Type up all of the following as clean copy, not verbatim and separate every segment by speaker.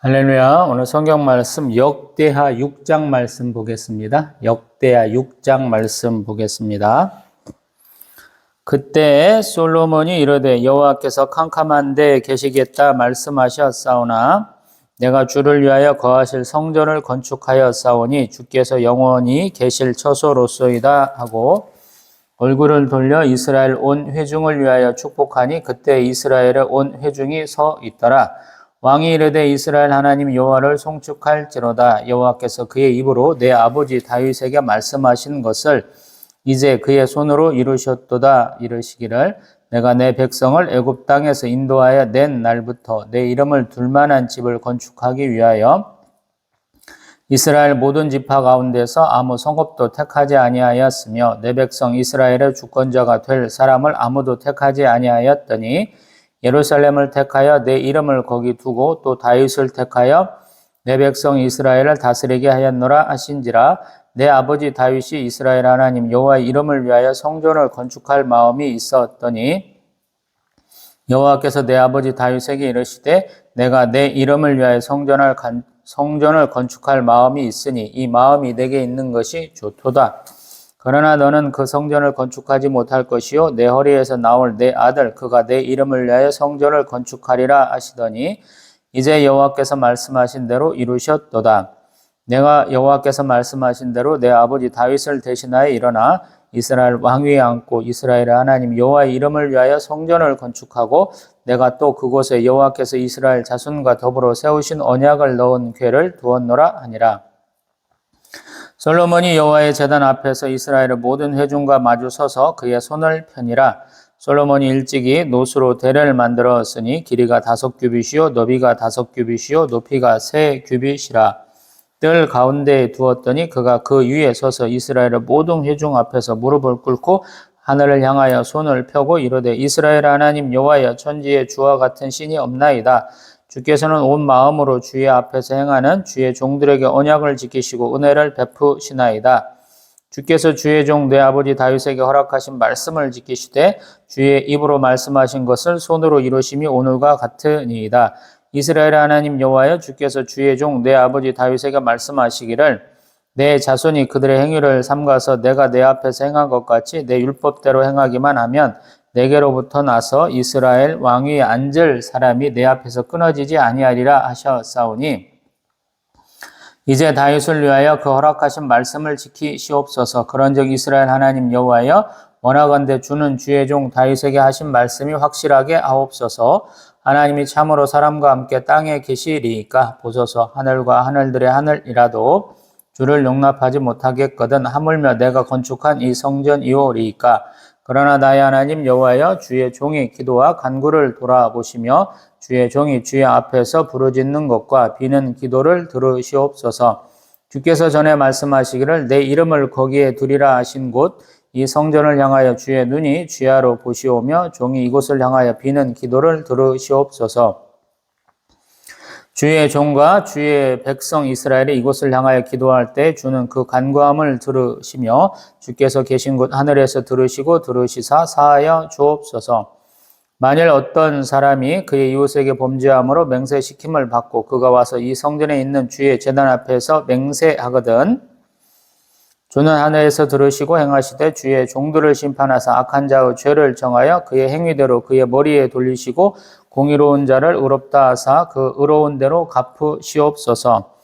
Speaker 1: 할렐루야. 오늘 성경 말씀 역대하 6장 말씀 보겠습니다. 역대하 6장 말씀 보겠습니다. 그때 솔로몬이 이르되 여호와께서 캄캄한 데 계시겠다 말씀하셨사오나 내가 주를 위하여 거하실 성전을 건축하였사오니 주께서 영원히 계실 처소로소이다 하고 얼굴을 돌려 이스라엘 온 회중을 위하여 축복하니 그때 이스라엘의 온 회중이 서 있더라. 왕이 이르되 이스라엘 하나님 여호와를 송축할지로다. 여호와께서 그의 입으로 내 아버지 다윗에게 말씀하신 것을 이제 그의 손으로 이루셨도다. 이르시기를 내가 내 백성을 애굽 땅에서 인도하여 낸 날부터 내 이름을 둘 만한 집을 건축하기 위하여 이스라엘 모든 지파 가운데서 아무 성읍도 택하지 아니하였으며 내 백성 이스라엘의 주권자가 될 사람을 아무도 택하지 아니하였더니 예루살렘을 택하여 내 이름을 거기 두고 또 다윗을 택하여 내 백성 이스라엘을 다스리게 하였노라 하신지라. 내 아버지 다윗이 이스라엘 하나님 여호와의 이름을 위하여 성전을 건축할 마음이 있었더니 여호와께서 내 아버지 다윗에게 이르시되 내가 내 이름을 위하여 성전을 건축할 마음이 있으니 이 마음이 내게 있는 것이 좋도다. 그러나 너는 그 성전을 건축하지 못할 것이요 내 허리에서 나올 내 아들 그가 내 이름을 위하여 성전을 건축하리라 하시더니 이제 여호와께서 말씀하신 대로 이루셨도다. 내가 여호와께서 말씀하신 대로 내 아버지 다윗을 대신하여 일어나 이스라엘 왕위에 앉고 이스라엘의 하나님 여호와의 이름을 위하여 성전을 건축하고 내가 또 그곳에 여호와께서 이스라엘 자손과 더불어 세우신 언약을 넣은 궤를 두었노라 하니라. 솔로몬이 여호와의 제단 앞에서 이스라엘의 모든 회중과 마주 서서 그의 손을 펴니라. 솔로몬이 일찍이 노수로 대를 만들었으니 길이가 5규빗이요 너비가 5규빗이요 높이가 3규빗이라. 뜰 가운데에 두었더니 그가 그 위에 서서 이스라엘의 모든 회중 앞에서 무릎을 꿇고 하늘을 향하여 손을 펴고 이르되 이스라엘 하나님 여호와여 천지에 주와 같은 신이 없나이다. 주께서는 온 마음으로 주의 앞에서 행하는 주의 종들에게 언약을 지키시고 은혜를 베푸시나이다. 주께서 주의 종 내 아버지 다윗에게 허락하신 말씀을 지키시되 주의 입으로 말씀하신 것을 손으로 이루심이 오늘과 같으니이다. 이스라엘 하나님 여호와여 주께서 주의 종 내 아버지 다윗에게 말씀하시기를 내 자손이 그들의 행위를 삼가서 내가 내 앞에서 행한 것 같이 내 율법대로 행하기만 하면 내게로부터 나서 이스라엘 왕위에 앉을 사람이 내 앞에서 끊어지지 아니하리라 하셨사오니 이제 다윗을 위하여 그 허락하신 말씀을 지키시옵소서. 그런즉 이스라엘 하나님 여호와여 원하건대 주는 주의 종 다윗에게 하신 말씀이 확실하게 하옵소서. 하나님이 참으로 사람과 함께 땅에 계시리이까 보소서. 하늘과 하늘들의 하늘이라도 주를 용납하지 못하겠거든 하물며 내가 건축한 이 성전이오리이까. 그러나 나의 하나님 여호와여 주의 종이 기도와 간구를 돌아보시며 주의 종이 주의 앞에서 부르짖는 것과 비는 기도를 들으시옵소서. 주께서 전에 말씀하시기를 내 이름을 거기에 두리라 하신 곳 이 성전을 향하여 주의 눈이 주야로 보시오며 종이 이곳을 향하여 비는 기도를 들으시옵소서. 주의 종과 주의 백성 이스라엘이 이곳을 향하여 기도할 때 주는 그 간구함을 들으시며 주께서 계신 곳 하늘에서 들으시고 들으시사 사하여 주옵소서. 만일 어떤 사람이 그의 이웃에게 범죄함으로 맹세시킴을 받고 그가 와서 이 성전에 있는 주의 제단 앞에서 맹세하거든 주는 하늘에서 들으시고 행하시되 주의 종들을 심판하사 악한 자의 죄를 정하여 그의 행위대로 그의 머리에 돌리시고 공의로운 자를 의롭다 하사 그 의로운 대로 갚으시옵소서.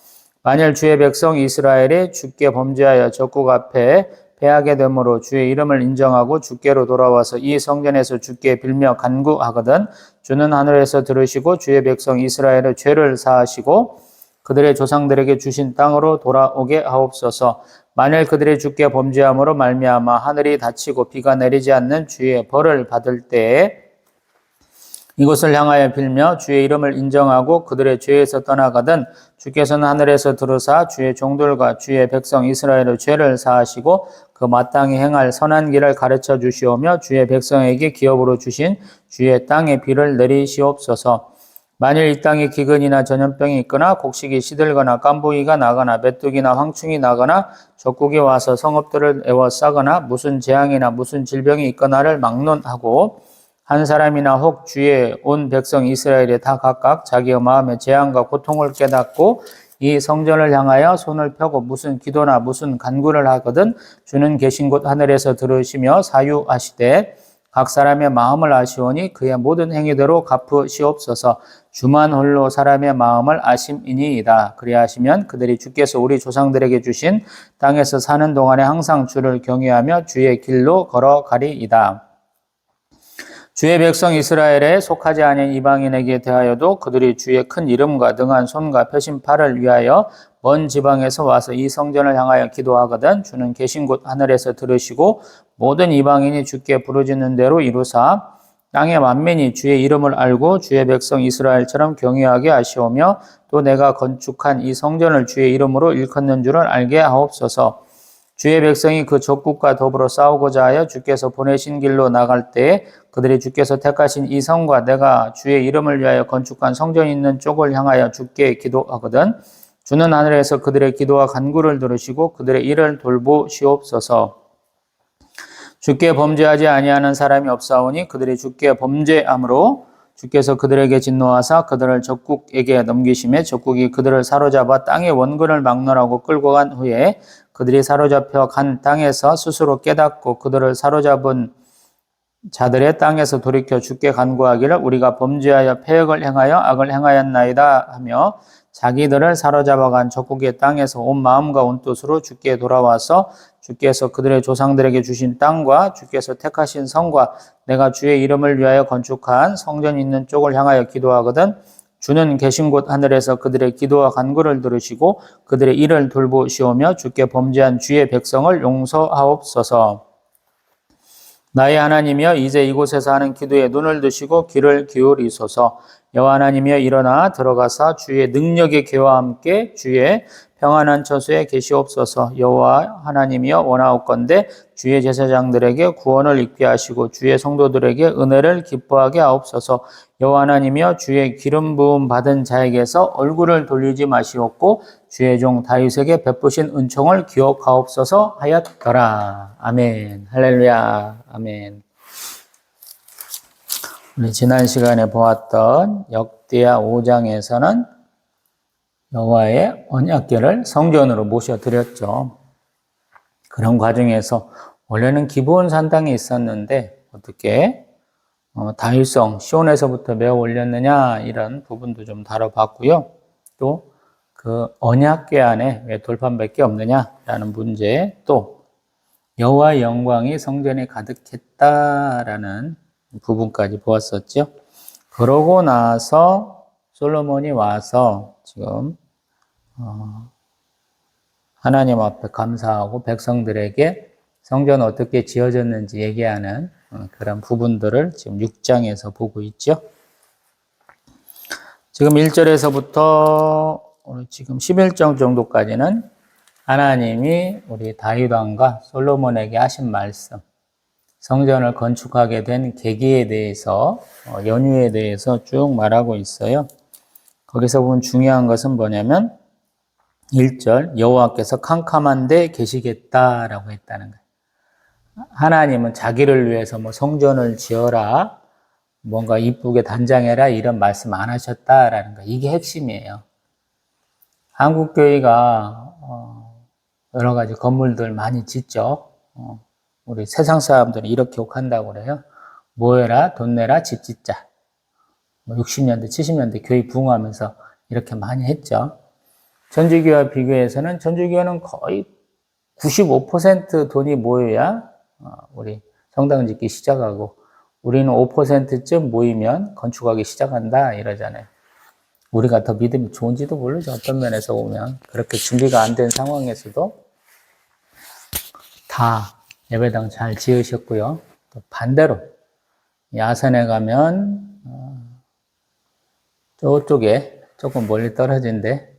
Speaker 1: 만일 주의 백성 이스라엘이 주께 범죄하여 적국 앞에 패하게 되므로 주의 이름을 인정하고 주께로 돌아와서 이 성전에서 주께 빌며 간구하거든 주는 하늘에서 들으시고 주의 백성 이스라엘의 죄를 사하시고 그들의 조상들에게 주신 땅으로 돌아오게 하옵소서. 만일 그들이 주께 범죄함으로 말미암아 하늘이 닫히고 비가 내리지 않는 주의 벌을 받을 때에 이곳을 향하여 빌며 주의 이름을 인정하고 그들의 죄에서 떠나가든 주께서는 하늘에서 들으사 주의 종들과 주의 백성 이스라엘의 죄를 사하시고 그 마땅히 행할 선한 길을 가르쳐 주시오며 주의 백성에게 기업으로 주신 주의 땅에 비를 내리시옵소서. 만일 이 땅에 기근이나 전염병이 있거나 곡식이 시들거나 깐부이가 나거나 메뚜기나 황충이 나거나 적국이 와서 성읍들을 에워싸거나 무슨 재앙이나 무슨 질병이 있거나를 막론하고 한 사람이나 혹 주의 온 백성 이스라엘이 다 각각 자기의 마음의 재앙과 고통을 깨닫고 이 성전을 향하여 손을 펴고 무슨 기도나 무슨 간구를 하거든 주는 계신 곳 하늘에서 들으시며 사유하시되 각 사람의 마음을 아시오니 그의 모든 행위대로 갚으시옵소서. 주만 홀로 사람의 마음을 아심이니이다. 그리하시면 그들이 주께서 우리 조상들에게 주신 땅에서 사는 동안에 항상 주를 경외하며 주의 길로 걸어가리이다. 주의 백성 이스라엘에 속하지 아닌 이방인에게 대하여도 그들이 주의 큰 이름과 능한 손과 펴신 팔을 위하여 먼 지방에서 와서 이 성전을 향하여 기도하거든 주는 계신 곳 하늘에서 들으시고 모든 이방인이 주께 부르짖는 대로 이루사 땅의 만민이 주의 이름을 알고 주의 백성 이스라엘처럼 경외하게 하시오며 또 내가 건축한 이 성전을 주의 이름으로 일컫는 줄을 알게 하옵소서. 주의 백성이 그 적국과 더불어 싸우고자 하여 주께서 보내신 길로 나갈 때에 그들이 주께서 택하신 이 성과 내가 주의 이름을 위하여 건축한 성전이 있는 쪽을 향하여 주께 기도하거든 주는 하늘에서 그들의 기도와 간구를 들으시고 그들의 일을 돌보시옵소서. 주께 범죄하지 아니하는 사람이 없사오니 그들이 주께 범죄함으로 주께서 그들에게 진노하사 그들을 적국에게 넘기심에 적국이 그들을 사로잡아 땅의 원근을 막론하고 끌고 간 후에 그들이 사로잡혀 간 땅에서 스스로 깨닫고 그들을 사로잡은 자들의 땅에서 돌이켜 주께 간구하기를 우리가 범죄하여 패역을 행하여 악을 행하였나이다 하며 자기들을 사로잡아간 적국의 땅에서 온 마음과 온 뜻으로 주께 돌아와서 주께서 그들의 조상들에게 주신 땅과 주께서 택하신 성과 내가 주의 이름을 위하여 건축한 성전이 있는 쪽을 향하여 기도하거든 주는 계신 곳 하늘에서 그들의 기도와 간구를 들으시고 그들의 일을 돌보시오며 주께 범죄한 주의 백성을 용서하옵소서. 나의 하나님이여 이제 이곳에서 하는 기도에 눈을 드시고 귀를 기울이소서. 여호와 하나님이여 일어나 들어가사 주의 능력의 계와 함께 주의 평안한 처소에 계시옵소서. 여호와 하나님이여 원하옵건대 주의 제사장들에게 구원을 있게 하시고 주의 성도들에게 은혜를 기뻐하게 하옵소서. 여호와 하나님이여 주의 기름 부음 받은 자에게서 얼굴을 돌리지 마시옵고 주의 종 다윗에게 베푸신 은총을 기억하옵소서 하였더라. 아멘. 할렐루야. 아멘. 우리 지난 시간에 보았던 역대하 5장에서는 여호와의 언약궤를 성전으로 모셔드렸죠. 그런 과정에서 원래는 기브온 산당에 있었는데 어떻게 다윗성 시온에서부터 메어 올렸느냐 이런 부분도 좀 다뤄봤고요. 또 그 언약궤 안에 왜 돌판밖에 없느냐라는 문제, 또 여호와의 영광이 성전에 가득했다라는 부분까지 보았었죠. 그러고 나서 솔로몬이 와서 지금 하나님 앞에 감사하고 백성들에게 성전 어떻게 지어졌는지 얘기하는 그런 부분들을 지금 6장에서 보고 있죠. 지금 1절에서부터 지금 11장 정도까지는 하나님이 우리 다윗 왕과 솔로몬에게 하신 말씀, 성전을 건축하게 된 계기에 대해서, 연유에 대해서 쭉 말하고 있어요. 거기서 보면 중요한 것은 뭐냐면 1절 여호와께서 캄캄한 데 계시겠다라고 했다는 거예요. 하나님은 자기를 위해서 뭐 성전을 지어라, 뭔가 이쁘게 단장해라 이런 말씀 안 하셨다라는 거예요. 이게 핵심이에요. 한국교회가 여러 가지 건물들 많이 짓죠. 우리 세상 사람들은 이렇게 욕한다고 그래요. 뭐 해라, 돈 내라, 집 짓자. 60년대, 70년대 교회 부흥하면서 이렇게 많이 했죠. 전주교회와 비교해서는 전주교회는 거의 95% 돈이 모여야 우리 성당 짓기 시작하고 우리는 5%쯤 모이면 건축하기 시작한다 이러잖아요. 우리가 더 믿음이 좋은지도 모르죠. 어떤 면에서 보면 그렇게 준비가 안 된 상황에서도 다 예배당 잘 지으셨고요. 또 반대로 야산에 가면 저쪽에 조금 멀리 떨어진데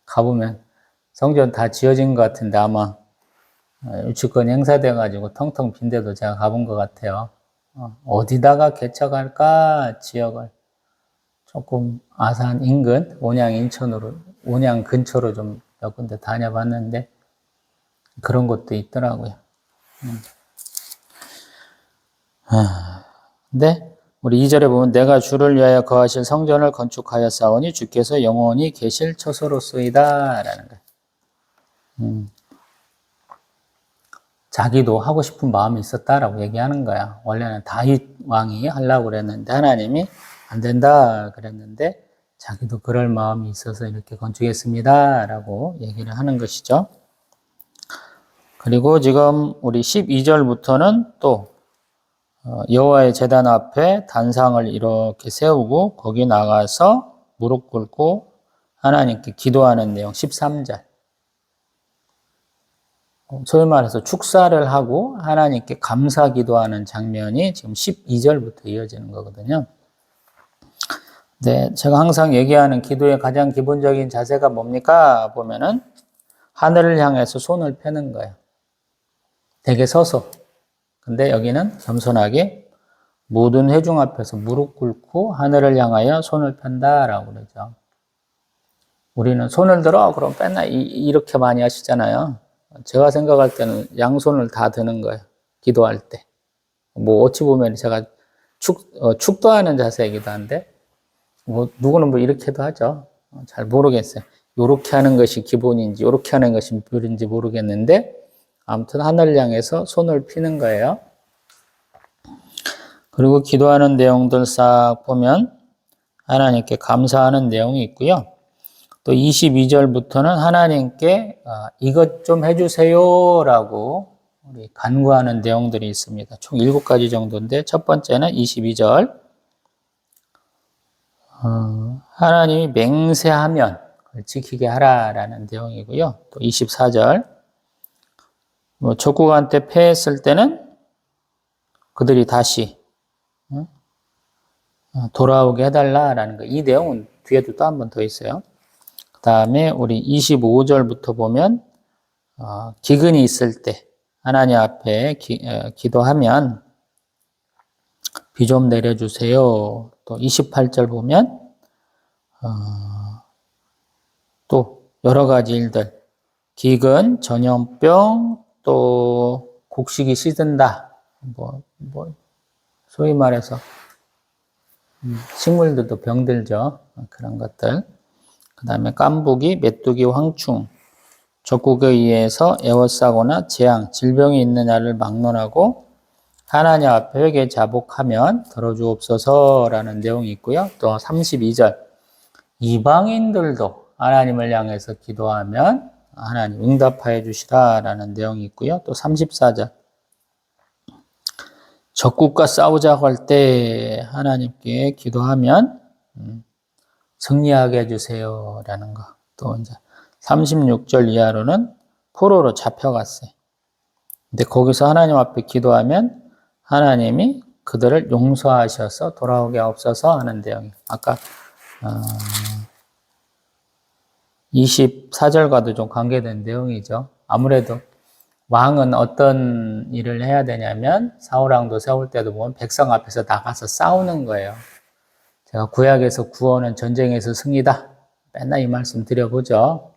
Speaker 1: 가보면 성전 다 지어진 것 같은데 아마 유치권 행사돼가지고 텅텅 빈 데도 제가 가본 것 같아요. 어디다가 개척할까 지역을 조금 아산 인근 온양 인천으로 온양 근처로 좀 몇 군데 다녀봤는데 그런 것도 있더라고요. 근데 우리 2절에 보면 내가 주를 위하여 거하실 성전을 건축하였사오니 주께서 영원히 계실 처소로소이다 라는 거예요. 자기도 하고 싶은 마음이 있었다라고 얘기하는 거야. 원래는 다윗 왕이 하려고 그랬는데 하나님이 안 된다 그랬는데 자기도 그럴 마음이 있어서 이렇게 건축했습니다 라고 얘기를 하는 것이죠. 그리고 지금 우리 12절부터는 또 여호와의 제단 앞에 단상을 이렇게 세우고 거기 나가서 무릎 꿇고 하나님께 기도하는 내용 13절. 소위 말해서 축사를 하고 하나님께 감사 기도하는 장면이 지금 12절부터 이어지는 거거든요. 네, 제가 항상 얘기하는 기도의 가장 기본적인 자세가 뭡니까? 보면은 하늘을 향해서 손을 펴는 거예요. 대개 서서. 근데 여기는 겸손하게 모든 회중 앞에서 무릎 꿇고 하늘을 향하여 손을 편다라고 그러죠. 우리는 손을 들어 그럼 맨날 이렇게 많이 하시잖아요. 제가 생각할 때는 양손을 다 드는 거예요. 기도할 때. 뭐 어찌 보면 제가 축도하는 자세이기도 한데 뭐 누구는 뭐 이렇게도 하죠. 잘 모르겠어요. 요렇게 하는 것이 기본인지 요렇게 하는 것이 묘인지 모르겠는데 아무튼 하늘을 향해서 손을 피는 거예요. 그리고 기도하는 내용들 싹 보면 하나님께 감사하는 내용이 있고요. 또 22절부터는 하나님께 이것 좀 해주세요 라고 우리 간구하는 내용들이 있습니다. 총 7가지 정도인데 첫 번째는 22절 하나님이 맹세하면 그걸 지키게 하라라는 내용이고요. 또 24절 적국한테 패했을 때는 그들이 다시 돌아오게 해달라라는 거. 이 내용은 뒤에도 또 한 번 더 있어요. 그 다음에 우리 25절부터 보면 기근이 있을 때 하나님 앞에 기도하면 비 좀 내려주세요. 또 28절 보면 또 여러 가지 일들 기근, 전염병, 또 곡식이 시든다. 소위 말해서 식물들도 병들죠. 그런 것들. 그 다음에 깐부기, 메뚜기, 황충, 적국에 의해서 에워싸거나 재앙, 질병이 있느냐를 막론하고 하나님 앞에 회개 자복하면 들어주옵소서라는 내용이 있고요. 또 32절 이방인들도 하나님을 향해서 기도하면 하나님 응답하여 주시라라는 내용이 있고요. 또 34절 적국과 싸우자고 할 때 하나님께 기도하면 승리하게 해주세요라는 거. 또 이제 36절 이하로는 포로로 잡혀갔어요. 근데 거기서 하나님 앞에 기도하면 하나님이 그들을 용서하셔서 돌아오게 하옵소서 하는 내용이에요. 아까 24절과도 좀 관계된 내용이죠. 아무래도 왕은 어떤 일을 해야 되냐면 사울왕도 세울 때도 보면 백성 앞에서 나가서 싸우는 거예요. 제가 구약에서 구원은 전쟁에서 승리다. 맨날 이 말씀 드려보죠.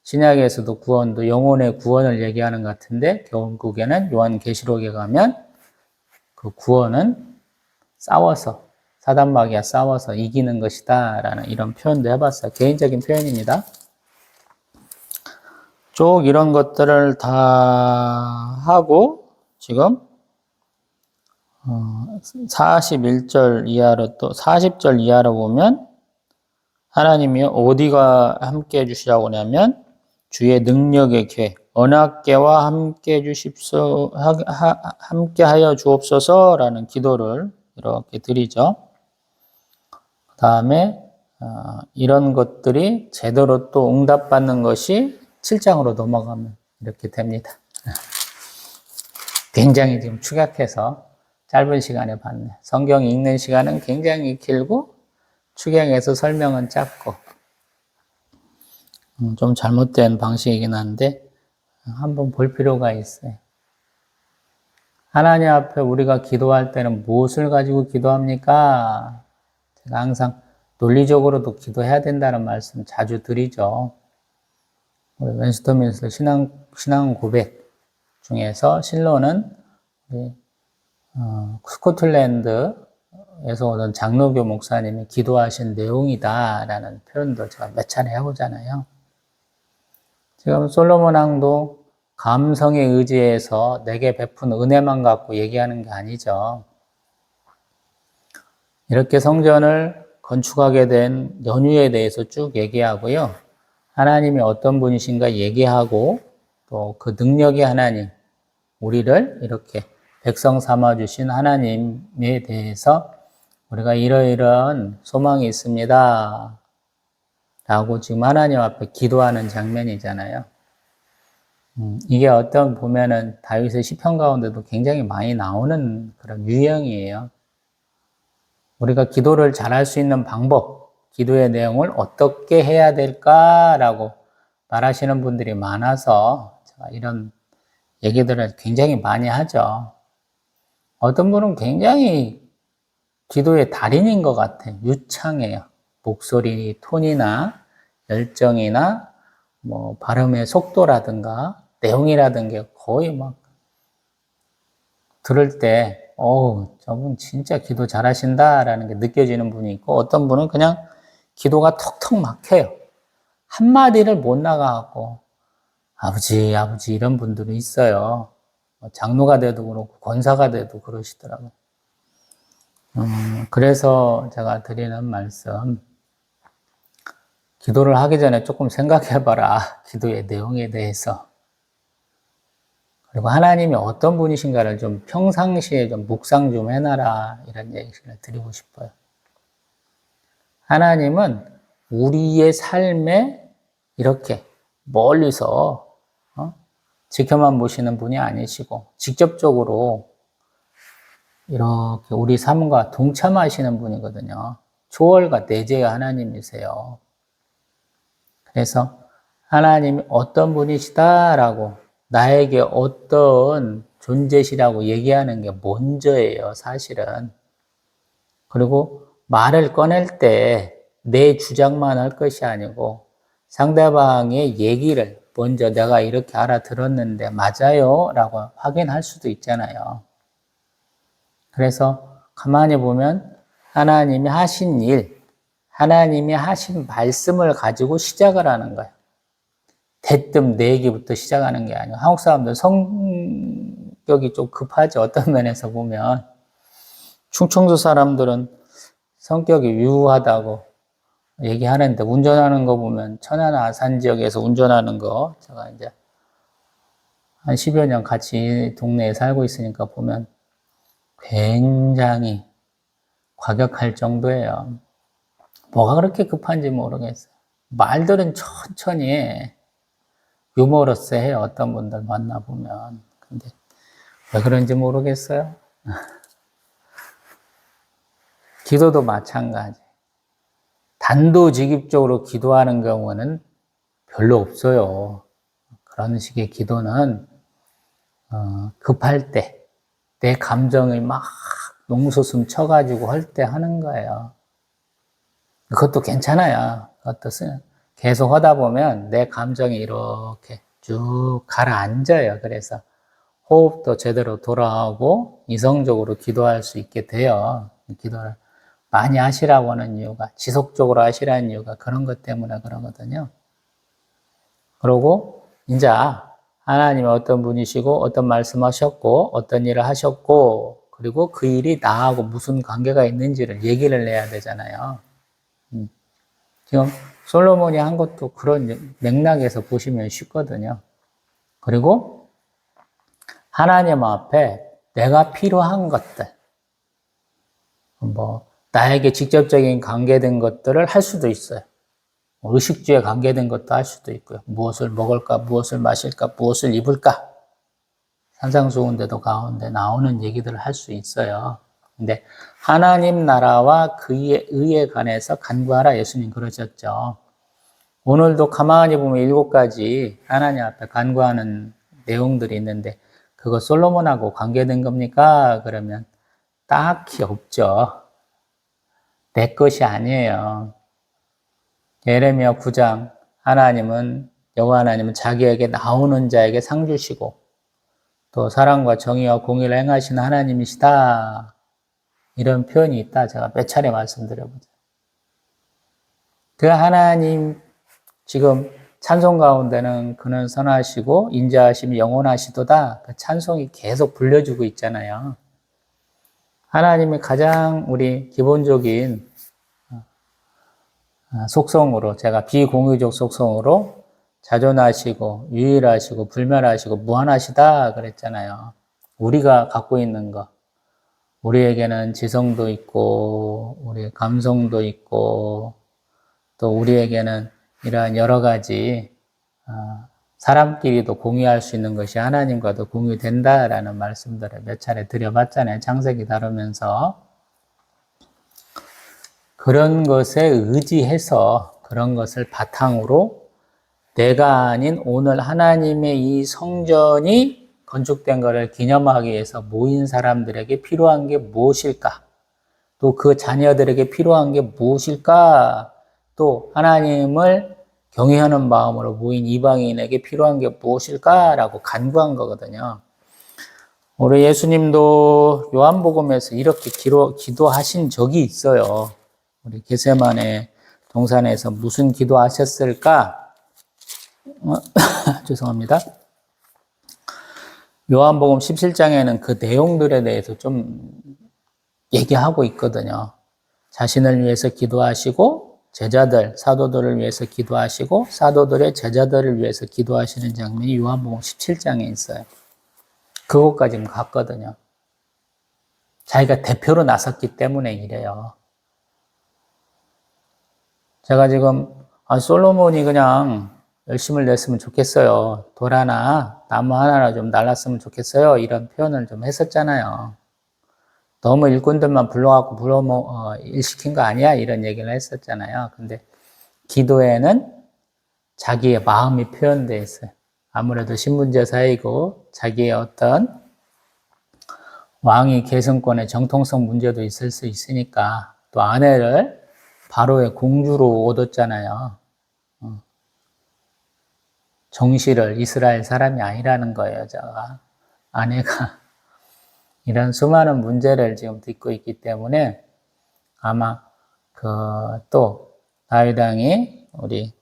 Speaker 1: 신약에서도 구원도 영혼의 구원을 얘기하는 것 같은데 결국에는 요한계시록에 가면 그 구원은 싸워서 사단마귀와 싸워서 이기는 것이다 라는 이런 표현도 해봤어요. 개인적인 표현입니다. 쭉 이런 것들을 다 하고 지금 41절 이하로 또 40절 이하로 보면 하나님이 어디가 함께 해주시라고 하냐면 주의 능력의 궤 언약궤와 함께 해주십소 함께 하여 주옵소서라는 기도를 이렇게 드리죠. 그 다음에 이런 것들이 제대로 또 응답받는 것이 7장으로 넘어가면 이렇게 됩니다. 굉장히 지금 축약해서 짧은 시간에 봤네. 성경 읽는 시간은 굉장히 길고 축약해서 설명은 짧고 좀 잘못된 방식이긴 한데 한번 볼 필요가 있어요. 하나님 앞에 우리가 기도할 때는 무엇을 가지고 기도합니까? 제가 항상 논리적으로도 기도해야 된다는 말씀 자주 드리죠. 우리 웬스터민스터 신앙 고백 중에서 실로는 스코틀랜드에서 오던 장로교 목사님이 기도하신 내용이다라는 표현도 제가 몇 차례 해보잖아요. 지금 솔로몬 왕도 감성에 의지해서 내게 베푼 은혜만 갖고 얘기하는 게 아니죠. 이렇게 성전을 건축하게 된 연유에 대해서 쭉 얘기하고요. 하나님이 어떤 분이신가 얘기하고 또 그 능력의 하나님, 우리를 이렇게 백성 삼아주신 하나님에 대해서 우리가 이러이러한 소망이 있습니다. 라고 지금 하나님 앞에 기도하는 장면이잖아요. 이게 어떤 보면은 다윗의 시편 가운데도 굉장히 많이 나오는 그런 유형이에요. 우리가 기도를 잘할 수 있는 방법, 기도의 내용을 어떻게 해야 될까라고 말하시는 분들이 많아서 제가 이런 얘기들을 굉장히 많이 하죠. 어떤 분은 굉장히 기도의 달인인 것 같아요. 유창해요. 목소리 톤이나 열정이나 뭐 발음의 속도라든가 내용이라든가 거의 막 들을 때 저분 진짜 기도 잘하신다라는 게 느껴지는 분이 있고 어떤 분은 그냥 기도가 턱턱 막혀요. 한마디를 못 나가고 아버지 이런 분들이 있어요. 장로가 돼도 그렇고 권사가 돼도 그러시더라고요. 그래서 제가 드리는 말씀, 기도를 하기 전에 조금 생각해봐라. 기도의 내용에 대해서. 그리고 하나님이 어떤 분이신가를 좀 평상시에 좀 묵상 좀 해놔라. 이런 얘기를 드리고 싶어요. 하나님은 우리의 삶에 이렇게 멀리서 지켜만 보시는 분이 아니시고 직접적으로 이렇게 우리 삶과 동참하시는 분이거든요. 초월과 내재의 하나님이세요. 그래서 하나님이 어떤 분이시다라고 나에게 어떤 존재시라고 얘기하는 게 먼저예요, 사실은. 그리고 말을 꺼낼 때 내 주장만 할 것이 아니고 상대방의 얘기를 먼저 내가 이렇게 알아들었는데 맞아요? 라고 확인할 수도 있잖아요. 그래서 가만히 보면 하나님이 하신 일, 하나님이 하신 말씀을 가지고 시작을 하는 거예요. 대뜸 내 얘기부터 시작하는 게 아니고 한국 사람들 성격이 좀 급하죠. 어떤 면에서 보면 충청도 사람들은 성격이 유하다고 얘기하는데 운전하는 거 보면 천안 아산 지역에서 운전하는 거 제가 이제 한 10여 년 같이 동네에 살고 있으니까 보면 굉장히 과격할 정도예요. 뭐가 그렇게 급한지 모르겠어요. 말들은 천천히 해. 유머러스해요. 어떤 분들 만나보면. 근데 왜 그런지 모르겠어요. 기도도 마찬가지. 단도직입적으로 기도하는 경우는 별로 없어요. 그런 식의 기도는 급할 때, 내 감정을 막 농소숨 쳐가지고 할 때 하는 거예요. 그것도 괜찮아요. 그것도 계속 하다 보면 내 감정이 이렇게 쭉 가라앉아요. 그래서 호흡도 제대로 돌아오고 이성적으로 기도할 수 있게 돼요. 기도를 많이 하시라고 하는 이유가, 지속적으로 하시라는 이유가 그런 것 때문에 그러거든요. 그리고 이제 하나님이 어떤 분이시고 어떤 말씀하셨고 어떤 일을 하셨고 그리고 그 일이 나하고 무슨 관계가 있는지를 얘기를 해야 되잖아요. 지금 솔로몬이 한 것도 그런 맥락에서 보시면 쉽거든요. 그리고 하나님 앞에 내가 필요한 것들, 나에게 직접적인 관계된 것들을 할 수도 있어요. 의식주에 관계된 것도 할 수도 있고요. 무엇을 먹을까, 무엇을 마실까, 무엇을 입을까. 산상수훈대도 가운데 나오는 얘기들을 할 수 있어요. 근데 하나님 나라와 그의 의에 관해서 간구하라 예수님 그러셨죠. 오늘도 가만히 보면 7가지 하나님 앞에 간구하는 내용들이 있는데 그거 솔로몬하고 관계된 겁니까? 그러면 딱히 없죠. 내 것이 아니에요. 예레미야 9장 여호와 하나님은 자기에게 나오는 자에게 상 주시고 또 사랑과 정의와 공의를 행하시는 하나님이시다. 이런 표현이 있다. 제가 몇 차례 말씀드려보죠. 그 하나님 지금 찬송 가운데는 그는 선하시고 인자하심이 영원하시도다. 그 찬송이 계속 불려주고 있잖아요. 하나님이 가장 우리 기본적인 속성으로, 제가 비공유적 속성으로 자존하시고 유일하시고 불멸하시고 무한하시다 그랬잖아요. 우리가 갖고 있는 거, 우리에게는 지성도 있고 우리 감성도 있고 또 우리에게는 이러한 여러 가지 사람끼리도 공유할 수 있는 것이 하나님과도 공유된다라는 말씀들을 몇 차례 드려봤잖아요. 창세기 다루면서. 그런 것에 의지해서 그런 것을 바탕으로 내가 아닌 오늘 하나님의 이 성전이 건축된 것을 기념하기 위해서 모인 사람들에게 필요한 게 무엇일까? 또 그 자녀들에게 필요한 게 무엇일까? 또 하나님을 경외하는 마음으로 모인 이방인에게 필요한 게 무엇일까라고 간구한 거거든요. 우리 예수님도 요한복음에서 이렇게 기도하신 적이 있어요. 우리 겟세마네 동산에서 무슨 기도하셨을까? 죄송합니다. 요한복음 17장에는 그 내용들에 대해서 좀 얘기하고 있거든요. 자신을 위해서 기도하시고 제자들, 사도들을 위해서 기도하시고 사도들의 제자들을 위해서 기도하시는 장면이 요한복음 17장에 있어요. 그것까지 갔거든요. 자기가 대표로 나섰기 때문에 이래요. 제가 지금 솔로몬이 그냥 열심을 냈으면 좋겠어요. 돌 하나, 나무 하나나 좀 날랐으면 좋겠어요. 이런 표현을 좀 했었잖아요. 너무 일꾼들만 불러갖고 일 시킨 거 아니야? 이런 얘기를 했었잖아요. 근데 기도에는 자기의 마음이 표현되어 있어요. 아무래도 신분제사이고 자기의 어떤 왕위 계승권의 정통성 문제도 있을 수 있으니까 또 아내를 바로의 공주로 얻었잖아요. 정실을 이스라엘 사람이 아니라는 거예요, 여자가. 아내가 이런 수많은 문제를 지금 딛고 있기 때문에 아마 또 다윗 왕이 우리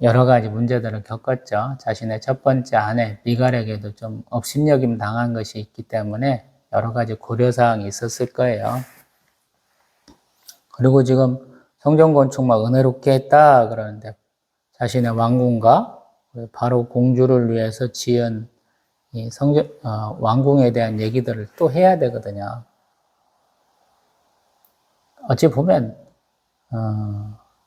Speaker 1: 여러 가지 문제들을 겪었죠. 자신의 첫 번째 아내 미갈에게도 좀 업신여김 당한 것이 있기 때문에 여러 가지 고려사항이 있었을 거예요. 그리고 지금 성전 건축만 은혜롭게 했다 그러는데 자신의 왕궁과 바로 공주를 위해서 지은 이 왕궁에 대한 얘기들을 또 해야 되거든요. 어찌 보면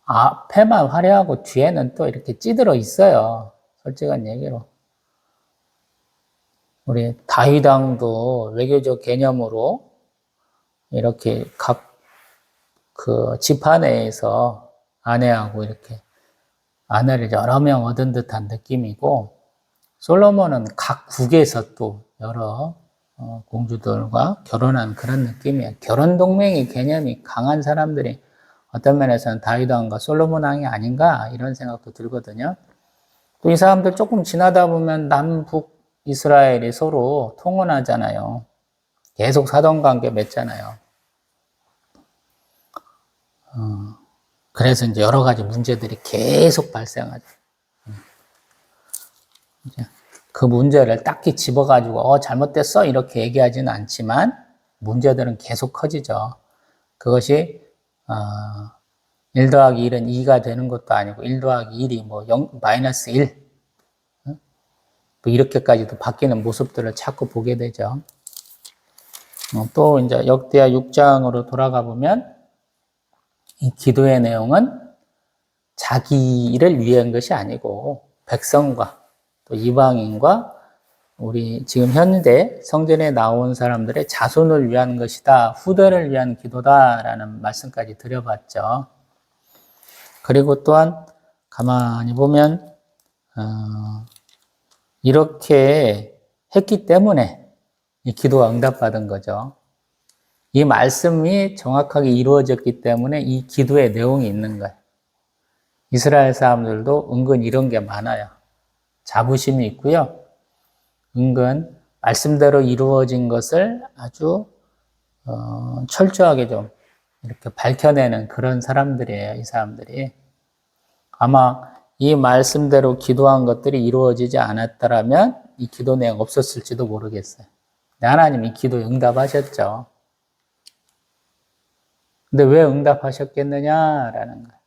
Speaker 1: 앞에만 화려하고 뒤에는 또 이렇게 찌들어 있어요. 솔직한 얘기로. 우리 다윗 왕도 외교적 개념으로 이렇게 각 그 지파 내에서 아내하고 이렇게 아내를 여러 명 얻은 듯한 느낌이고, 솔로몬은 각 국에서 또 여러 공주들과 결혼한 그런 느낌이에요. 결혼 동맹의 개념이 강한 사람들이 어떤 면에서는 다윗 왕과 솔로몬 왕이 아닌가 이런 생각도 들거든요. 또 이 사람들 조금 지나다 보면 남북 이스라엘이 서로 통혼하잖아요. 계속 사돈관계 맺잖아요. 그래서 이제 여러 가지 문제들이 계속 발생하죠. 그 문제를 딱히 집어가지고 잘못됐어 이렇게 얘기하지는 않지만 문제들은 계속 커지죠. 그것이 1 더하기 1은 2가 되는 것도 아니고 1 더하기 1이 마이너스 1 이렇게까지도 바뀌는 모습들을 자꾸 보게 되죠. 또 이제 역대하 6장으로 돌아가 보면 이 기도의 내용은 자기를 위한 것이 아니고 백성과 또 이방인과 우리 지금 현대 성전에 나온 사람들의 자손을 위한 것이다. 후대를 위한 기도다라는 말씀까지 드려봤죠. 그리고 또한 가만히 보면 이렇게 했기 때문에 이 기도가 응답받은 거죠. 이 말씀이 정확하게 이루어졌기 때문에 이 기도의 내용이 있는 거예요. 이스라엘 사람들도 은근 이런 게 많아요. 자부심이 있고요. 은근 말씀대로 이루어진 것을 아주 철저하게 좀 이렇게 밝혀내는 그런 사람들이에요, 이 사람들이. 아마 이 말씀대로 기도한 것들이 이루어지지 않았더라면 이 기도 내용 없었을지도 모르겠어요. 근데 하나님이 기도 응답하셨죠. 근데 왜 응답하셨겠느냐라는 거예요.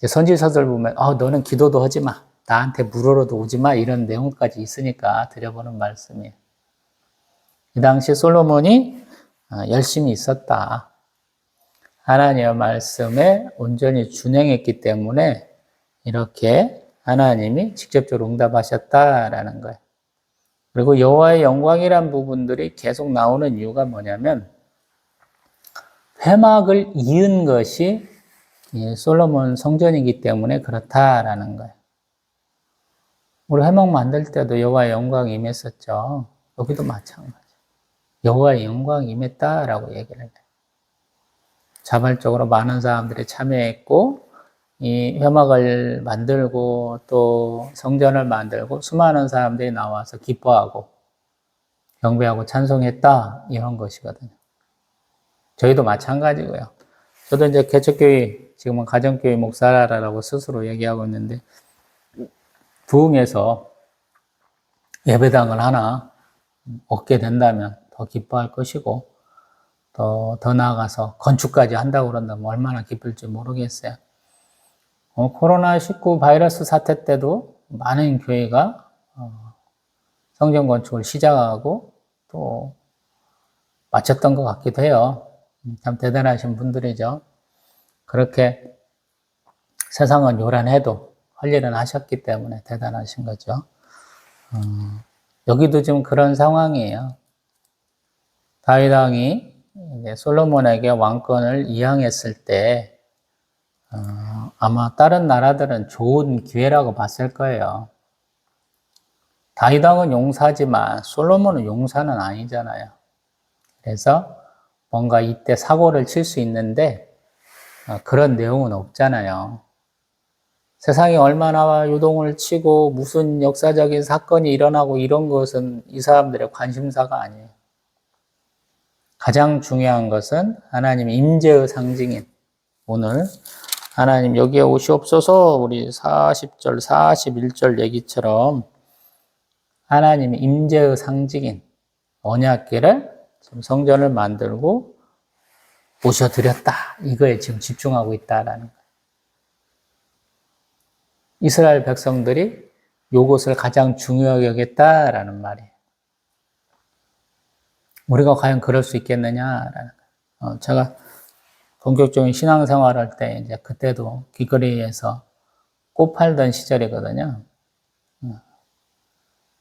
Speaker 1: 선지서들 보면 너는 기도도 하지 마. 나한테 물으러도 오지 마. 이런 내용까지 있으니까 드려보는 말씀이에요. 이 당시 솔로몬이 열심히 있었다. 하나님의 말씀에 온전히 준행했기 때문에 이렇게 하나님이 직접적으로 응답하셨다라는 거예요. 그리고 여호와의 영광이란 부분들이 계속 나오는 이유가 뭐냐면 회막을 이은 것이 솔로몬 성전이기 때문에 그렇다라는 거예요. 우리 회막 만들 때도 여호와의 영광이 임했었죠. 여기도 마찬가지. 여호와의 영광이 임했다라고 얘기를 해요. 자발적으로 많은 사람들이 참여했고 이 회막을 만들고 또 성전을 만들고 수많은 사람들이 나와서 기뻐하고 경배하고 찬송했다 이런 것이거든요. 저희도 마찬가지고요. 저도 이제 개척교회 지금은 가정교회 목사라고 스스로 얘기하고 있는데 부흥해서 예배당을 하나 얻게 된다면 더 기뻐할 것이고 더 나아가서 건축까지 한다고 그런다면 얼마나 기쁠지 모르겠어요. 코로나19 바이러스 사태 때도 많은 교회가 성전 건축을 시작하고 또 마쳤던 것 같기도 해요. 참 대단하신 분들이죠. 그렇게 세상은 요란해도 할 일은 하셨기 때문에 대단하신 거죠. 여기도 지금 그런 상황이에요. 다윗 왕이 솔로몬에게 왕권을 이양했을 때 아마 다른 나라들은 좋은 기회라고 봤을 거예요. 다윗 왕은 용사지만 솔로몬은 용사는 아니잖아요. 그래서 뭔가 이때 사고를 칠 수 있는데 그런 내용은 없잖아요. 세상이 얼마나 요동을 치고 무슨 역사적인 사건이 일어나고 이런 것은 이 사람들의 관심사가 아니에요. 가장 중요한 것은 하나님의 임재의 상징인 오늘 하나님 여기에 오시옵소서 우리 40절, 41절 얘기처럼 하나님의 임재의 상징인 언약궤를 지금 성전을 만들고 오셔드렸다. 이거에 지금 집중하고 있다라는 거예요. 이스라엘 백성들이 이것을 가장 중요하게 여겼다라는 말이에요. 우리가 과연 그럴 수 있겠느냐라는 거예요. 제가 본격적인 신앙생활 할 때 이제 그때도 길거리에서 꽃 팔던 시절이거든요.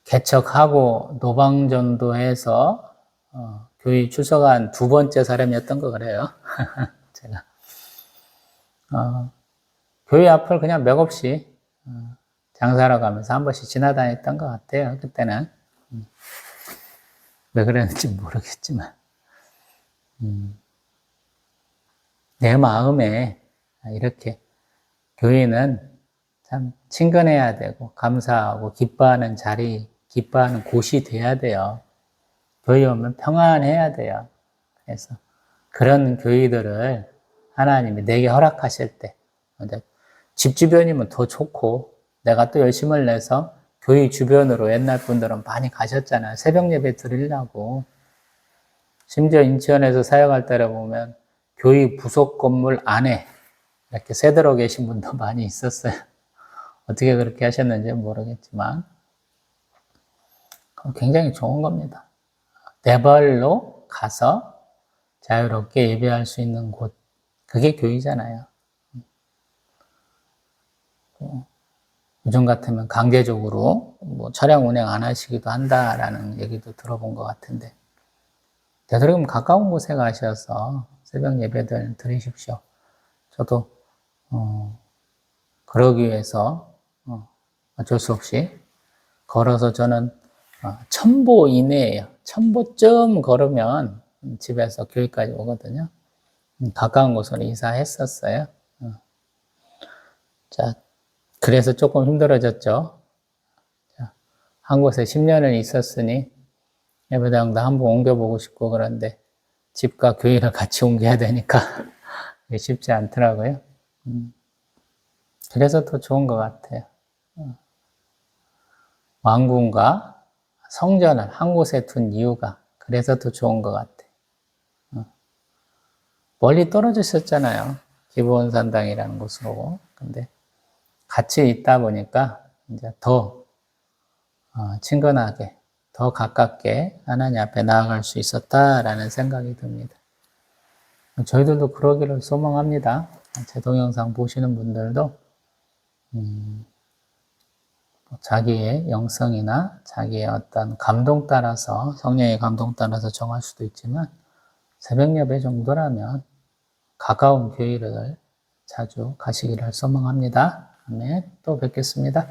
Speaker 1: 개척하고 노방전도해서 교회 출석한 두 번째 사람이었던 거 그래요. 제가 교회 앞을 그냥 맥없이 장사하러 가면서 한 번씩 지나다녔던 것 같아요. 그때는 왜 그랬는지 모르겠지만 내 마음에 이렇게 교회는 참 친근해야 되고 감사하고 기뻐하는 자리, 기뻐하는 곳이 돼야 돼요. 교회 오면 평안해야 돼요. 그래서 그런 교회들을 하나님이 내게 허락하실 때 집 주변이면 더 좋고 내가 또 열심을 내서 교회 주변으로 옛날 분들은 많이 가셨잖아요. 새벽 예배 드리려고. 심지어 인천에서 사역할 때를 보면 교회 부속 건물 안에 이렇게 새들어 계신 분도 많이 있었어요. 어떻게 그렇게 하셨는지 모르겠지만 굉장히 좋은 겁니다. 내 발로 가서 자유롭게 예배할 수 있는 곳, 그게 교회잖아요. 요즘 같으면 강제적으로 차량 운행 안 하시기도 한다라는 얘기도 들어본 것 같은데 되도록이면 가까운 곳에 가셔서 새벽 예배들 드리십시오. 저도 그러기 위해서 어쩔 수 없이 걸어서 저는 1000보 이내예요. 1000보쯤 걸으면 집에서 교회까지 오거든요. 가까운 곳으로 이사했었어요. 자, 그래서 조금 힘들어졌죠. 자, 한 곳에 10년을 있었으니 예배당도 한번 옮겨보고 싶고 그런데 집과 교회를 같이 옮겨야 되니까 이게 쉽지 않더라고요. 그래서 더 좋은 것 같아요. 왕궁과 성전을 한 곳에 둔 이유가 그래서 더 좋은 것 같아요. 멀리 떨어져 있었잖아요. 기브온산당이라는 곳으로. 근데 같이 있다 보니까 이제 더 친근하게, 더 가깝게 하나님 앞에 나아갈 수 있었다라는 생각이 듭니다. 저희들도 그러기를 소망합니다. 제 동영상 보시는 분들도 자기의 영성이나 자기의 어떤 감동 따라서, 성령의 감동 따라서 정할 수도 있지만 새벽 예배 정도라면 가까운 교회를 자주 가시기를 소망합니다. 아멘. 또 뵙겠습니다.